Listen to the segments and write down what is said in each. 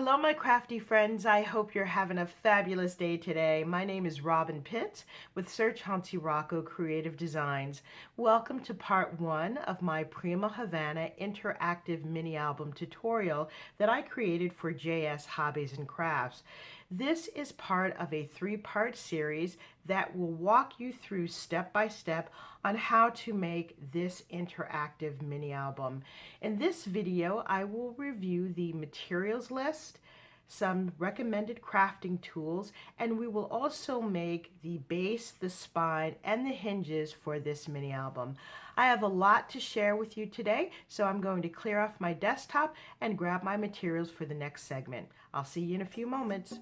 Hello, my crafty friends. I hope you're having a fabulous day today. My name is Robyn Pitt with Sir Chauncey Rocco Creative Designs. Welcome to part one of my Prima Havana interactive mini album tutorial that I created for JS Hobbies and Crafts. This is part of a three-part series that will walk you through step by step on how to make this interactive mini album. In this video, I will review the materials list, some recommended crafting tools, and we will also make the base, the spine, and the hinges for this mini album. I have a lot to share with you today, so I'm going to clear off my desktop and grab my materials for the next segment. I'll see you in a few moments.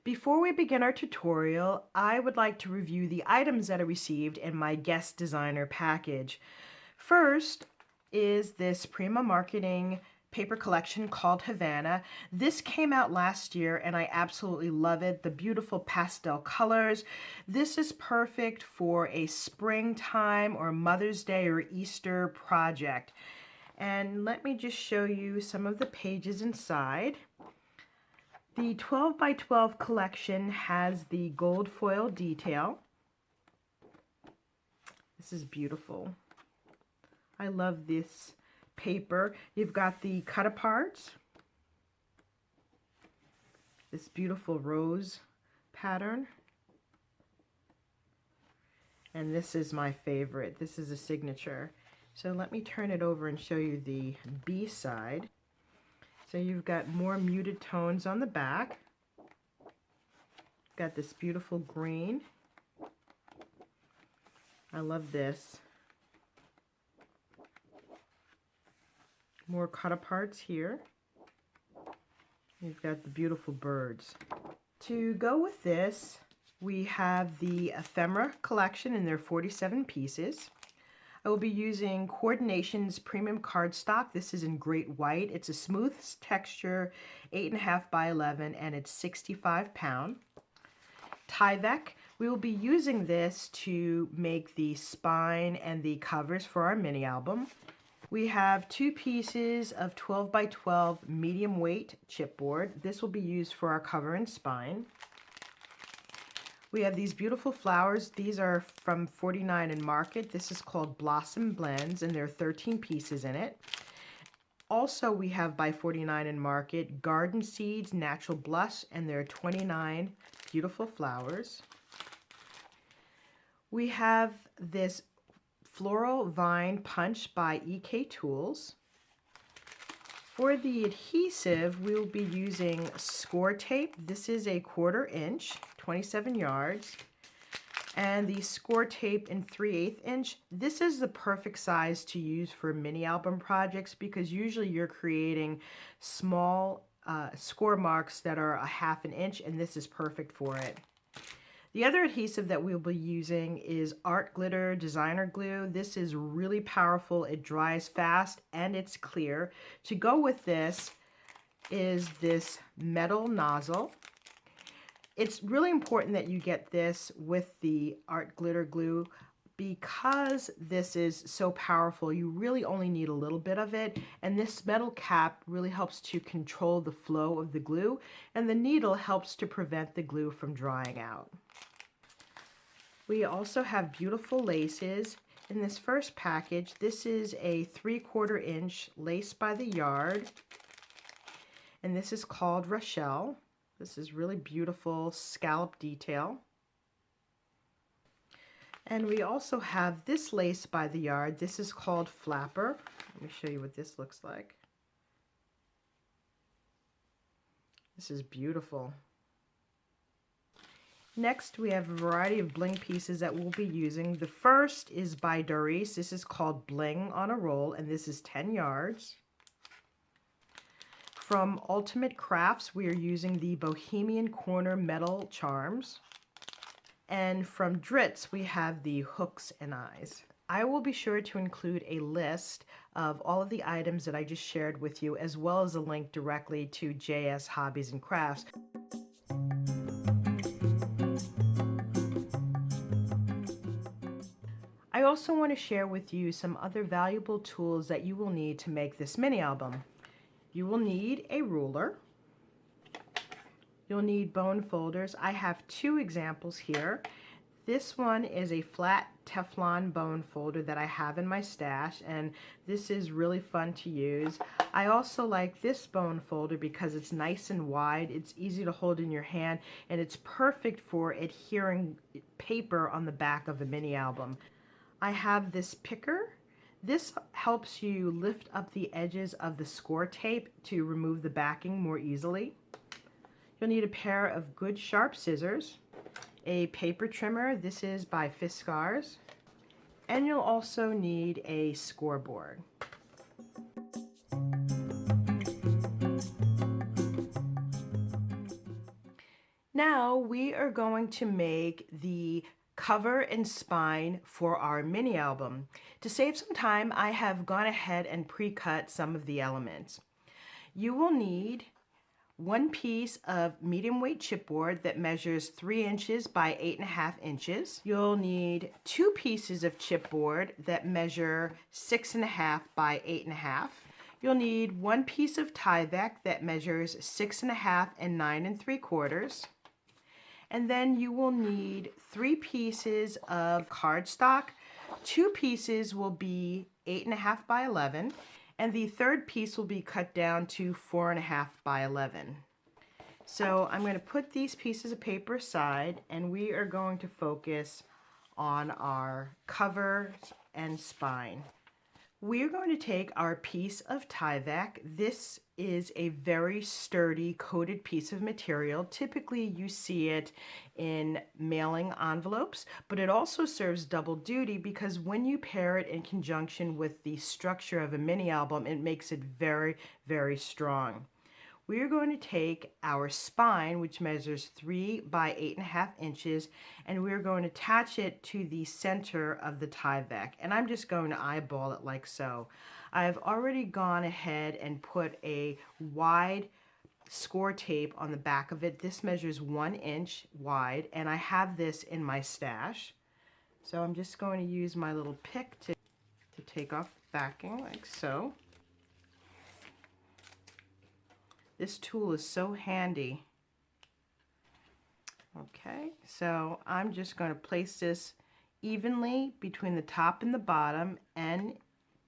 Before we begin our tutorial, I would like to review the items that I received in my guest designer package. First is this Prima marketing paper collection called Havana. This came out last year and I absolutely love it. The beautiful pastel colors. This is perfect for a springtime or Mother's Day or Easter project. And let me just show you some of the pages inside. The 12 by 12 collection has the gold foil detail. This is beautiful. I love this paper. You've got the cut aparts, this beautiful rose pattern, and this is my favorite. This is a signature. So let me turn it over and show you the B side. So you've got more muted tones on the back. Got this beautiful green. I love this. More cut aparts here. You've got the beautiful birds. To go with this, we have the ephemera collection, and there are 47 pieces. I will be using Coordinations premium cardstock. This is in great white. It's a smooth texture, 8.5 by 11, and it's 65 pound. Tyvek. We will be using this to make the spine and the covers for our mini album. We have 2 pieces of 12 by 12 medium weight chipboard. This will be used for our cover and spine. We have these beautiful flowers. These are from 49 in Market. This is called Blossom Blends, and there are 13 pieces in it. Also, we have by 49 in Market Garden Seeds Natural Blush, and there are 29 beautiful flowers. We have this Floral Vine Punch by EK Tools. For the adhesive, we will be using score tape. This is a 1/4 inch, 27 yards, and the score tape in 3/8 inch. This is the perfect size to use for mini album projects because usually you're creating small score marks that are 1/2 inch, and this is perfect for it. The other adhesive that we'll be using is Art Glitter Designer Glue. This is really powerful. It dries fast and it's clear. To go with this is this metal nozzle. It's really important that you get this with the Art Glitter Glue because this is so powerful. You really only need a little bit of it, and this metal cap really helps to control the flow of the glue, and the needle helps to prevent the glue from drying out. We also have beautiful laces. In this first package, this is a 3/4 inch lace by the yard, and this is called Rochelle. This is really beautiful scallop detail. And we also have this lace by the yard. This is called Flapper. Let me show you what this looks like. This is beautiful. Next, we have a variety of bling pieces that we'll be using. The first is by Doris. This is called Bling on a Roll, and this is 10 yards. From Ultimate Crafts, we are using the Bohemian Corner metal charms. And from Dritz, we have the hooks and eyes. I will be sure to include a list of all of the items that I just shared with you, as well as a link directly to JS Hobbies and Crafts. I I also want to share with you some other valuable tools that you will need to make this mini album. You will need a ruler. You'll need bone folders. I have two examples here. This one is a flat Teflon bone folder that I have in my stash, and this is really fun to use. I also like this bone folder because it's nice and wide, it's easy to hold in your hand, and it's perfect for adhering paper on the back of a mini album. I have this picker. This helps you lift up the edges of the score tape to remove the backing more easily. You'll need a pair of good sharp scissors, a paper trimmer, this is by Fiskars, and you'll also need a scoreboard. Now we are going to make the cover and spine for our mini album. To save some time, I have gone ahead and pre-cut some of the elements. You will need one piece of medium weight chipboard that measures 3 inches by 8.5 inches. You'll need 2 pieces of chipboard that measure 6.5 by 8.5. You'll need 1 piece of Tyvek that measures 6.5 and 9 3/4. And then you will need 3 pieces of cardstock. 2 pieces will be 8.5 by 11. And the third piece will be cut down to 4.5 by 11. So I'm going to put these pieces of paper aside, and we are going to focus on our cover and spine. We're going to take our piece of Tyvek. This is a very sturdy coated piece of material. Typically you see it in mailing envelopes, but it also serves double duty because when you pair it in conjunction with the structure of a mini album, it makes it very, very strong. We are going to take our spine, which measures 3 by 8.5 inches, and we're going to attach it to the center of the Tyvek. And I'm just going to eyeball it like so. I've already gone ahead and put a wide score tape on the back of it. This measures 1 inch wide, and I have this in my stash. So I'm just going to use my little pick to take off the backing like so. This tool is so handy. Okay, so I'm just going to place this evenly between the top and the bottom and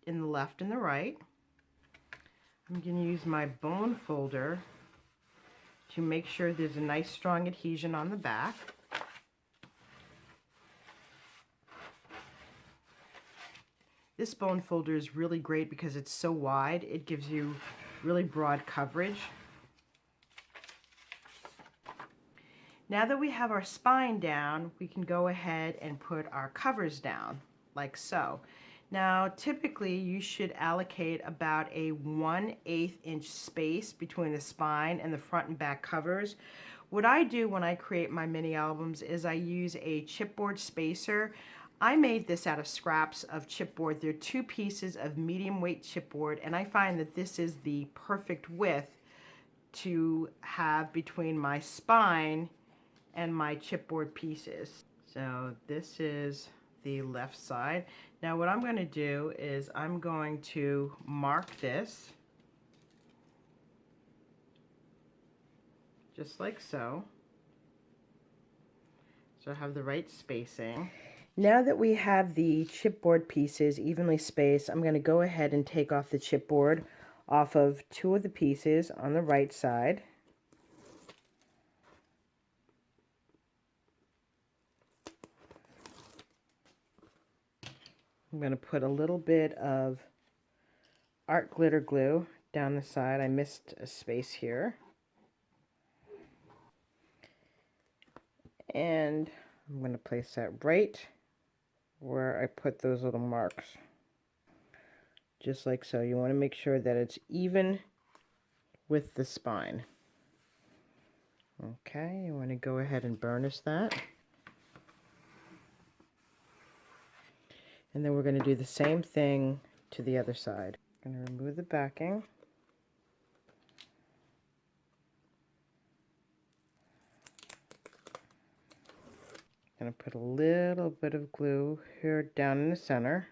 in the left and the right. I'm going to use my bone folder to make sure there's a nice strong adhesion on the back. This bone folder is really great because it's so wide. It gives you really broad coverage. Now that we have our spine down, we can go ahead and put our covers down, like so. Now, typically, you should allocate about a 1/8 inch space between the spine and the front and back covers. What I do when I create my mini albums is I use a chipboard spacer. I made this out of scraps of chipboard. There are 2 pieces of medium weight chipboard, and I find that this is the perfect width to have between my spine and my chipboard pieces. So this is the left side. Now what I'm going to do is I'm going to mark this just like so. So I have the right spacing. Now that we have the chipboard pieces evenly spaced, I'm going to go ahead and take off the chipboard off of 2 of the pieces on the right side. I'm going to put a little bit of art glitter glue down the side. I missed a space here. And I'm going to place that right where I put those little marks. Just like so. You want to make sure that it's even with the spine. Okay, you want to go ahead and burnish that. And then we're going to do the same thing to the other side. I'm going to remove the backing. going to put a little bit of glue here down in the center.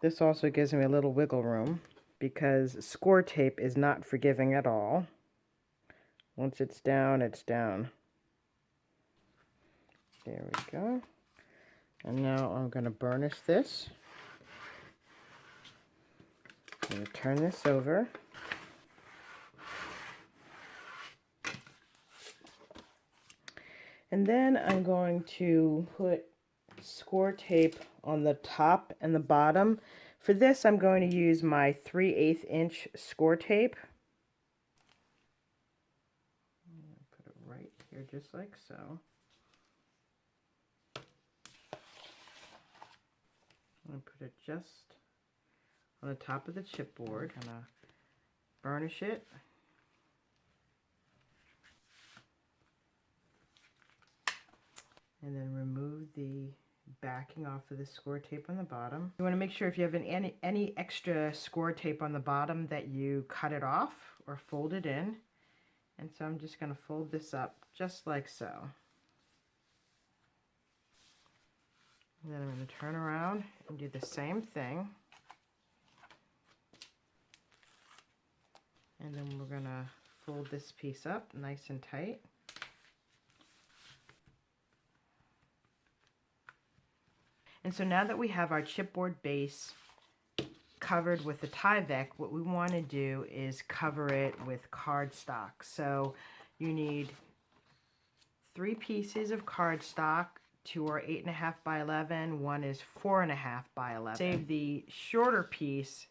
This also gives me a little wiggle room because score tape is not forgiving at all. Once it's down, it's down. There we go. And now I'm going to burnish this. I'm going to turn this over. And then I'm going to put score tape on the top and the bottom. For this, I'm going to use my 3/8 inch score tape. Put it right here, just like so. I'm going to put it just on the top of the chipboard. I'm going to burnish it. And then remove the backing off of the score tape on the bottom. You want to make sure if you have any extra score tape on the bottom that you cut it off or fold it in. And so I'm just going to fold this up just like so. And then I'm going to turn around and do the same thing. And then we're going to fold this piece up nice and tight. And so now that we have our chipboard base covered with the Tyvek, what we want to do is cover it with cardstock. So you need 3 pieces of cardstock. 2 are 8.5 by 11. 1 is 4.5 by 11. Save the shorter piece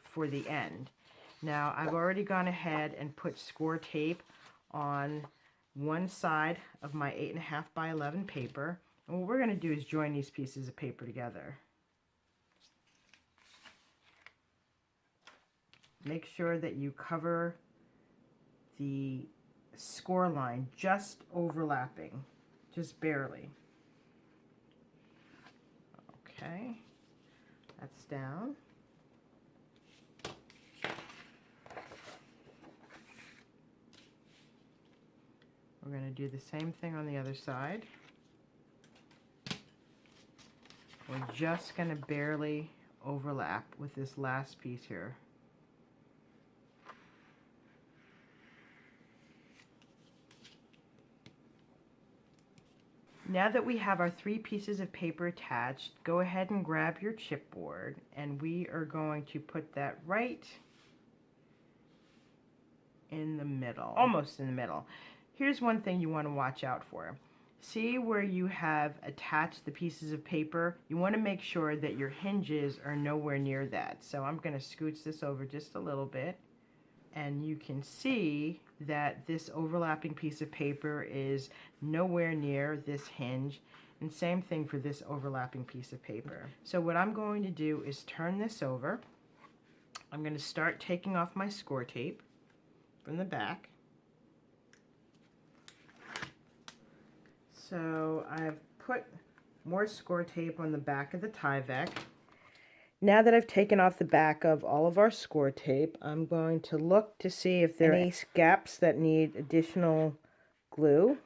for the end. Now I've already gone ahead and put score tape on one side of my 8.5 by 11 paper. And what we're going to do is join these pieces of paper together. Make sure that you cover the score line just overlapping, just barely. Okay, that's down. We're going to do the same thing on the other side. We're just going to barely overlap with this last piece here. Now that we have our 3 pieces of paper attached, go ahead and grab your chipboard, and we are going to put that right in the middle, almost in the middle. Here's one thing you want to watch out for. See where you have attached the pieces of paper? You want to make sure that your hinges are nowhere near that. So I'm going to scooch this over just a little bit. And you can see that this overlapping piece of paper is nowhere near this hinge. And same thing for this overlapping piece of paper. So what I'm going to do is turn this over. I'm going to start taking off my score tape from the back. So I've put more score tape on the back of the Tyvek. Now that I've taken off the back of all of our score tape, I'm going to look to see if there are any gaps that need additional glue.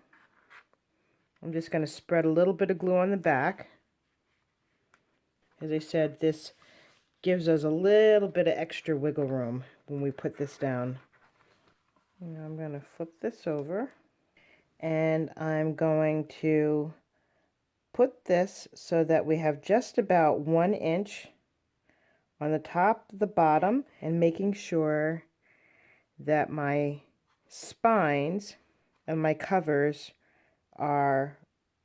I'm just going to spread a little bit of glue on the back. As I said, this gives us a little bit of extra wiggle room when we put this down. Now I'm going to flip this over. And I'm going to put this so that we have just about 1 inch on the top, the bottom, and making sure that my spines and my covers are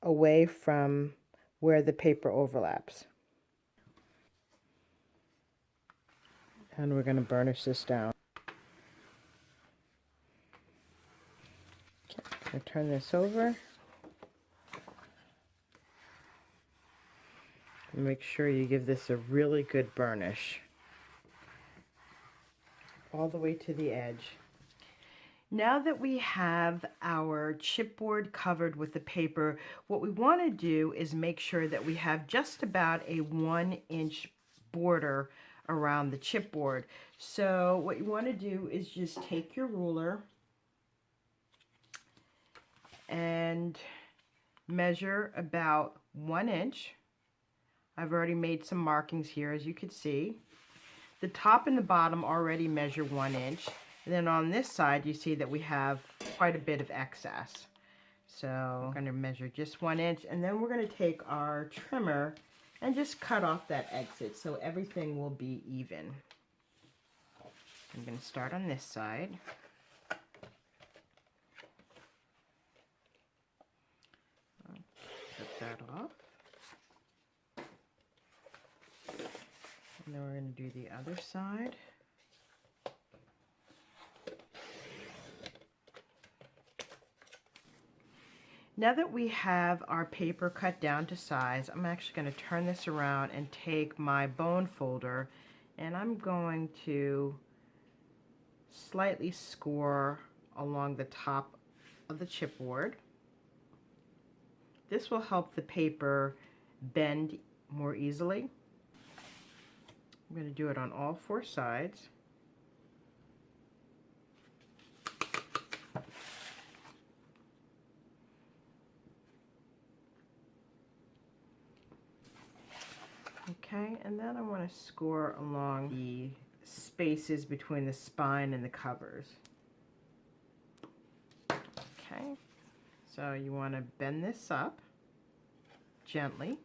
away from where the paper overlaps. And we're going to burnish this down. Okay, turn this over. Make sure you give this a really good burnish all the way to the edge. Now that we have our chipboard covered with the paper, what we want to do is make sure that we have just about a 1 inch border around the chipboard. So what you want to do is just take your ruler and and measure about 1 inch. I've already made some markings here, as you can see. The top and the bottom already measure 1 inch. And then on this side, you see that we have quite a bit of excess. So I'm going to measure just 1 inch, and then we're going to take our trimmer and just cut off that exit so everything will be even. I'm going to start on this side. Cut that off. And then we're going to do the other side. Now that we have our paper cut down to size, I'm actually going to turn this around and take my bone folder, and I'm going to slightly score along the top of the chipboard. This will help the paper bend more easily. I'm going to do it on all 4 sides. Okay, and then I want to score along the spaces between the spine and the covers. Okay, so you want to bend this up gently.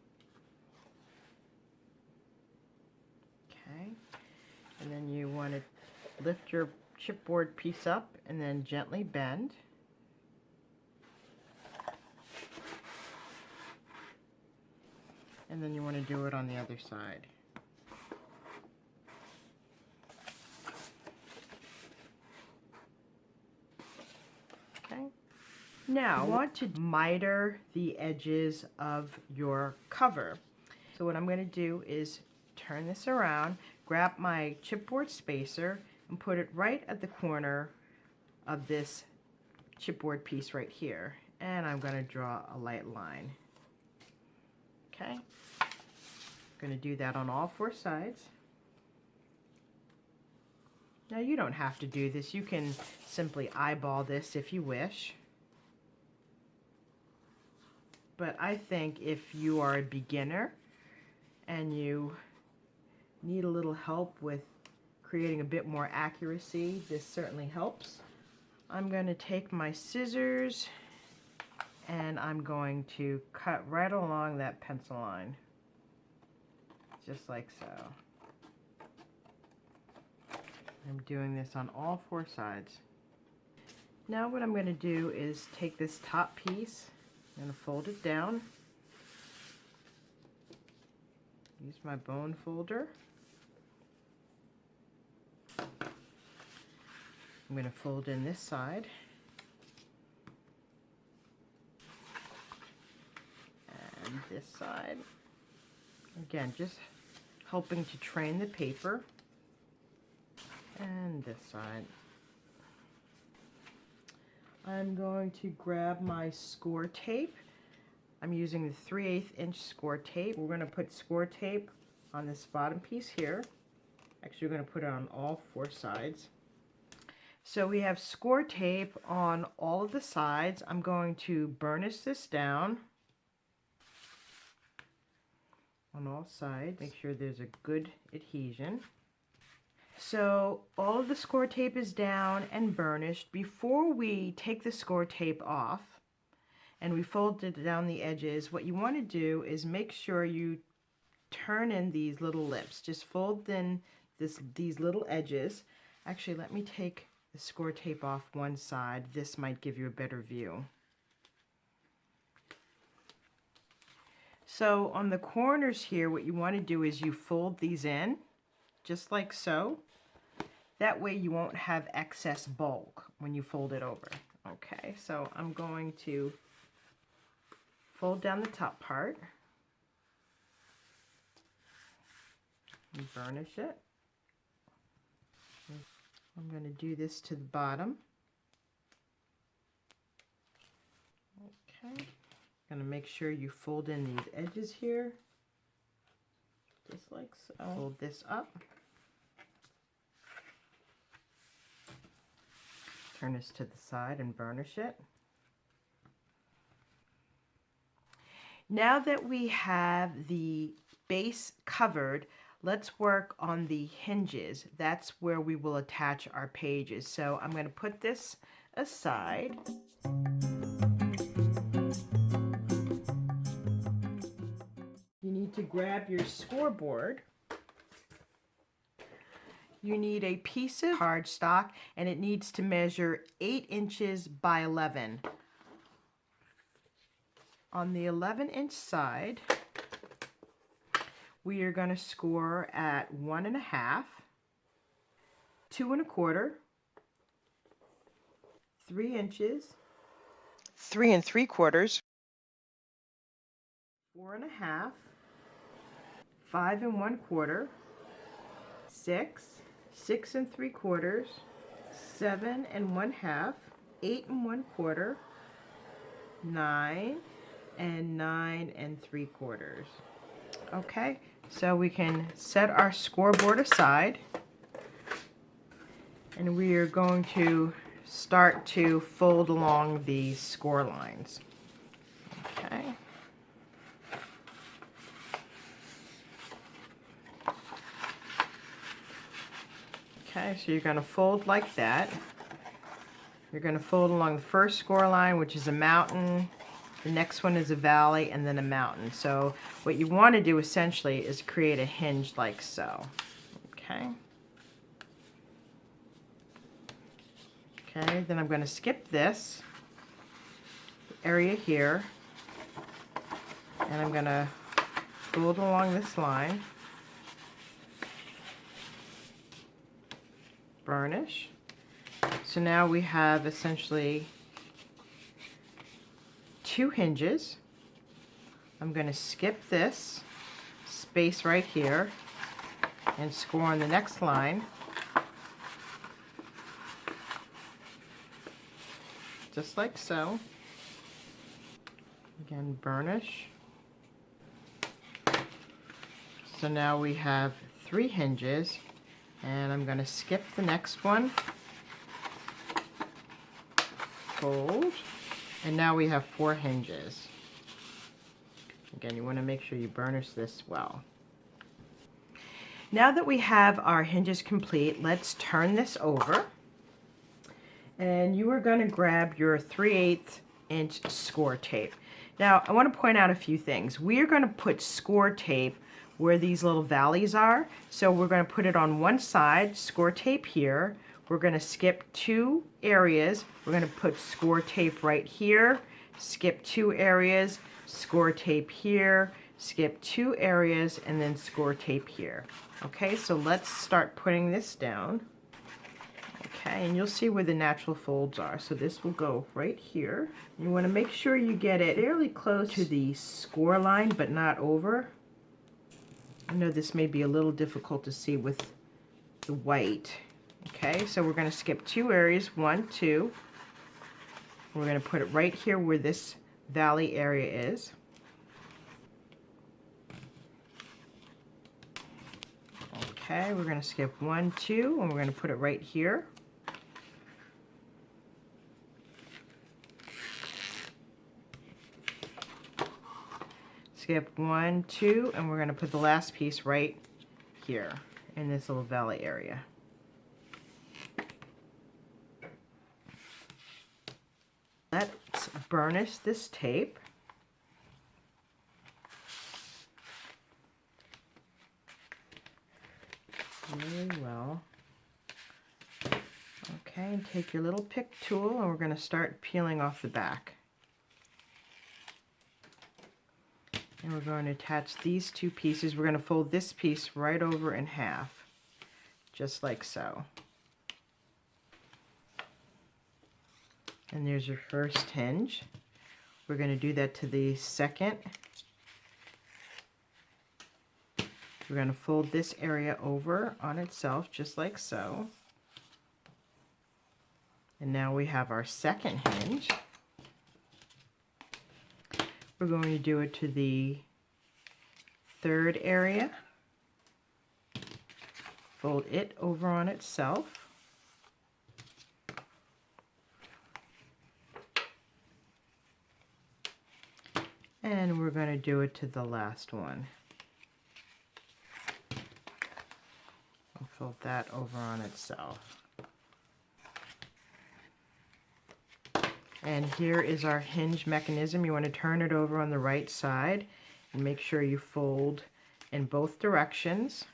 Okay, and then you want to lift your chipboard piece up and then gently bend. And then you want to do it on the other side. Okay. Now, you want to miter the edges of your cover. So what I'm going to do is turn this around, grab my chipboard spacer, and put it right at the corner of this chipboard piece right here. And I'm going to draw a light line. Okay. I'm going to do that on all 4 sides. Now you don't have to do this. You can simply eyeball this if you wish. But I think if you are a beginner and you need a little help with creating a bit more accuracy, this certainly helps. I'm going to take my scissors and I'm going to cut right along that pencil line. Just like so. I'm doing this on all 4 sides. Now what I'm going to do is take this top piece, I'm going to fold it down. Use my bone folder. I'm going to fold in this side. And this side. Again, just helping to train the paper. And this side. I'm going to grab my score tape. I'm using the 3/8 inch score tape. We're going to put score tape on this bottom piece here. Actually, we're going to put it on all 4 sides. So we have score tape on all of the sides. I'm going to burnish this down on all sides. Make sure there's a good adhesion. So all of the score tape is down and burnished. Before we take the score tape off and we fold it down the edges, what you want to do is make sure you turn in these little lips. Just fold in these little edges. Actually, let me take the score tape off one side. This might give you a better view. So on the corners here, what you want to do is you fold these in, just like so. That way you won't have excess bulk when you fold it over. Okay, so I'm going to fold down the top part and burnish it. I'm going to do this to the bottom. Okay, going to make sure you fold in these edges here, just like so. Fold this up. Turn this to the side and burnish it. Now that we have the base covered, let's work on the hinges. That's where we will attach our pages. So I'm going to put this aside. You need to grab your scoreboard. You need a piece of cardstock, and it needs to measure 8 inches by 11. On the 11-inch side, we are going to score at 1.5, 2 1/4, 3 inches, 3 3/4, 4.5, 5 1/4, 6, 6 3/4, 7 1/2, 8 1/4, 9, and 9 3/4. Okay, so we can set our scoreboard aside, and we are going to start to fold along the score lines. Okay. Okay, so you're going to fold like that. You're going to fold along the first score line, which is a mountain. The next one is a valley, and then a mountain. So what you want to do essentially is create a hinge like so. Okay. Okay, then I'm going to skip this area here, and I'm going to fold along this line, burnish. So now we have essentially 2 hinges. I'm going to skip this space right here and score on the next line, just like so. Again, burnish. So now we have 3 hinges, and I'm going to skip the next one, fold, and now we have 4 hinges. Again, you want to make sure you burnish this well. Now that we have our hinges complete, let's turn this over. And you are going to grab your 3/8 inch score tape. Now, I want to point out a few things. We are going to put score tape where these little valleys are. So we're going to put it on one side, score tape here. We're going to skip 2 areas. We're going to put score tape right here, skip 2 areas, score tape here, skip 2 areas, and then score tape here. Okay, so let's start putting this down. Okay, and you'll see where the natural folds are. So this will go right here. You want to make sure you get it fairly close to the score line, but not over. I know this may be a little difficult to see with the white. Okay, so we're going to skip 2 areas, 1, 2. We're going to put it right here where this valley area is. Okay, we're going to skip 1, 2, and we're going to put it right here. Skip 1, 2, and we're going to put the last piece right here in this little valley area. Let's burnish this tape. Really well. Okay, and take your little pick tool, and we're going to start peeling off the back. And we're going to attach these 2 pieces. We're going to fold this piece right over in half, just like so. And there's your first hinge. We're going to do that to the second. We're going to fold this area over on itself, just like so. And now we have our second hinge. We're going to do it to the third area. Fold it over on itself. And we're going to do it to the last one. And fold that over on itself. And here is our hinge mechanism. You want to turn it over on the right side and make sure you fold in both directions.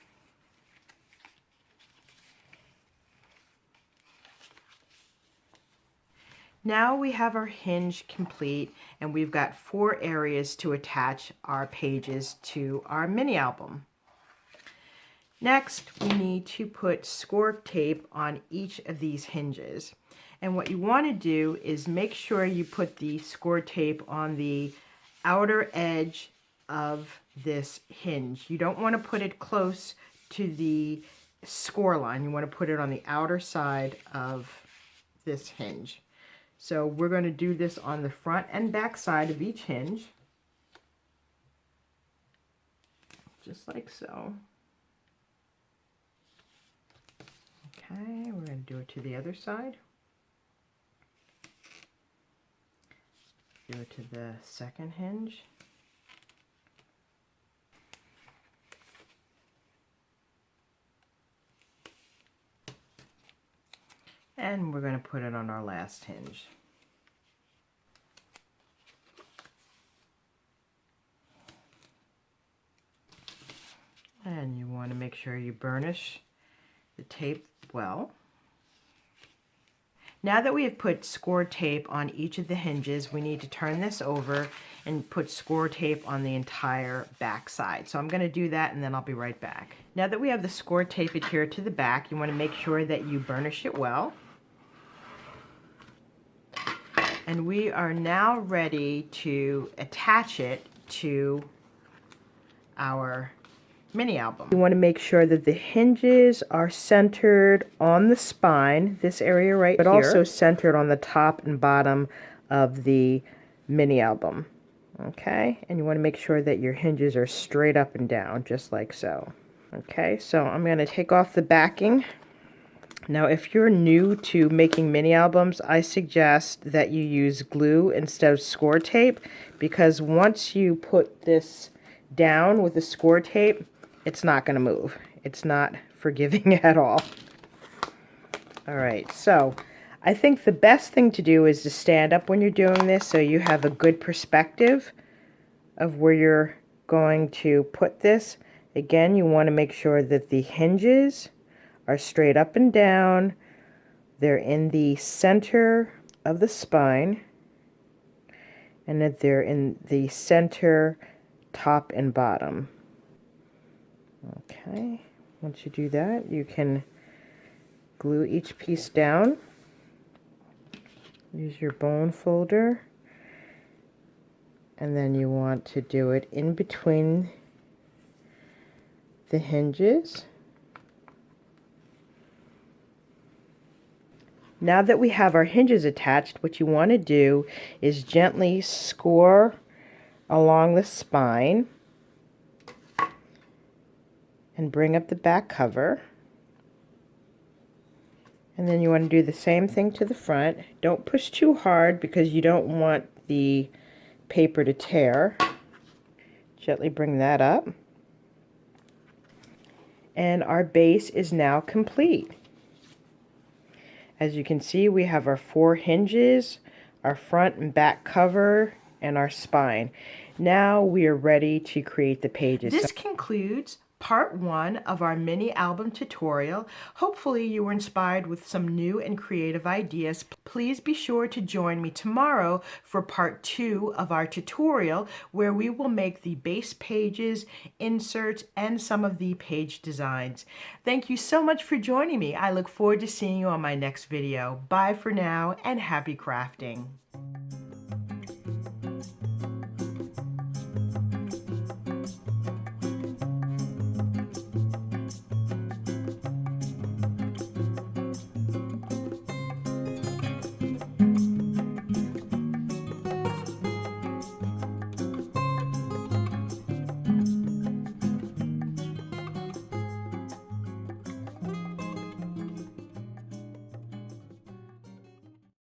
Now we have our hinge complete, and we've got 4 areas to attach our pages to our mini album. Next, we need to put score tape on each of these hinges. And what you want to do is make sure you put the score tape on the outer edge of this hinge. You don't want to put it close to the score line. You want to put it on the outer side of this hinge. So we're going to do this on the front and back side of each hinge. Just like so. Okay, we're going to do it to the other side. Do it to the second hinge. And we're going to put it on our last hinge. And you want to make sure you burnish the tape well. Now that we have put score tape on each of the hinges, we need to turn this over and put score tape on the entire back side. So I'm going to do that and then I'll be right back. Now that we have the score tape adhered to the back, you want to make sure that you burnish it well. And we are now ready to attach it to our mini album. You want to make sure that the hinges are centered on the spine, this area right here, but also centered on the top and bottom of the mini album. Okay, and you want to make sure that your hinges are straight up and down, just like so. Okay, so I'm going to take off the backing. Now, if you're new to making mini albums, I suggest that you use glue instead of score tape, because once you put this down with the score tape, it's not going to move. It's not forgiving at all. All right, so I think the best thing to do is to stand up when you're doing this so you have a good perspective of where you're going to put this. Again, you want to make sure that the hinges are straight up and down. They're in the center of the spine, and that they're in the center, top and bottom. Okay, once you do that, you can glue each piece down. Use your bone folder, and then you want to do it in between the hinges. Now that we have our hinges attached, what you want to do is gently score along the spine and bring up the back cover. And then you want to do the same thing to the front. Don't push too hard because you don't want the paper to tear. Gently bring that up. And our base is now complete. As you can see, we have our 4 hinges, our front and back cover, and our spine. Now we are ready to create the pages. This concludes part 1 of our mini album tutorial. Hopefully you were inspired with some new and creative ideas. Please be sure to join me tomorrow for part 2 of our tutorial, where we will make the base pages, inserts, and some of the page designs. Thank you so much for joining me. I look forward to seeing you on my next video. Bye for now, and happy crafting.